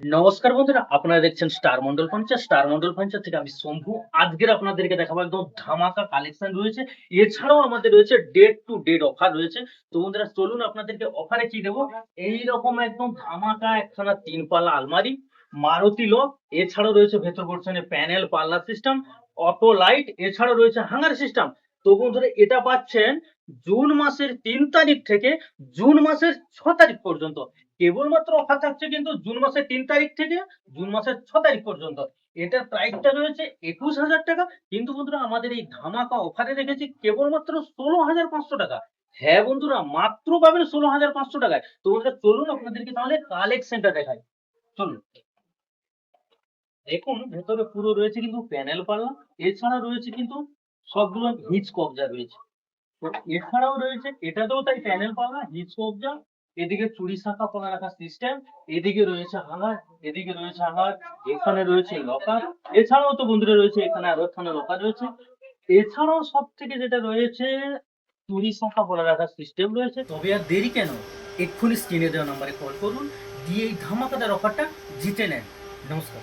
নমস্কার বন্ধুরা, আপনারা দেখছেন স্টার মন্ডল ফার্নিচার থেকে আমি শম্ভু। আজকের আপনাদেরকে দেখাবো একদম ধামাকা কালেকশন রয়েছে। এছাড়াও আমাদের রয়েছে ডেট টু ডেট অফার রয়েছে। তো বন্ধুরা চলুন আপনাদেরকে অফারে কি দেবো। এইরকম একদম ধামাকা একখানা 3 পাল্লা আলমারি, মারুতি লক, এছাড়াও রয়েছে ভেতর পোর্শনে প্যানেল পাল্লা সিস্টেম, অটো লাইট, এছাড়াও রয়েছে হ্যাঙ্গার সিস্টেম। তো বন্ধুরা এটা পাচ্ছেন জুন মাসের 3 তারিখ থেকে জুন মাসের 6 তারিখ পর্যন্ত। কেবলমাত্র অফার থাকছে কিন্তু জুন মাসের 3 তারিখ থেকে জুন মাসের 6 তারিখ পর্যন্ত। এটার প্রাইসটা রয়েছে 21,000 টাকা। কিন্তু বন্ধুরা আমাদের এই ধামাকা অফারে রেখেছি কেবলমাত্র 16,500 টাকা। হ্যাঁ বন্ধুরা, মাত্র পাবেন 16,500 টাকায়। তো বন্ধুরা চলুন আপনাদেরকে তাহলে কালেকশনটা দেখাই। চলুন দেখুন, ভেতরে পুরো রয়েছে কিন্তু প্যানেল পাল্লা, এছাড়া রয়েছে কিন্তু সবগুলো হিচ কবজা রয়েছে। তো এছাড়াও রয়েছে এটাতেও তাই প্যানেল পাল্লা, হিচ কবজা, এদিকে চুরি শাখা পলা রাখার সিস্টেম, এদিকে রয়েছে হাঙ্গার, এদিকে রয়েছে হাঙ্গার, এখানে রয়েছে লকার। এছাড়াও তো বন্ধুরা রয়েছে এখানে আরো একখানা লকার রয়েছে। এছাড়াও সব থেকে যেটা রয়েছে চুরি শাখা পলা রাখার সিস্টেম রয়েছে। তবে আর দেরি কেন, এক্ষুনি স্ক্রিনে দেওয়া নাম্বারে কল করুন, দিয়ে এই ধামাকাদার অফারটা জিতে নেন। নমস্কার।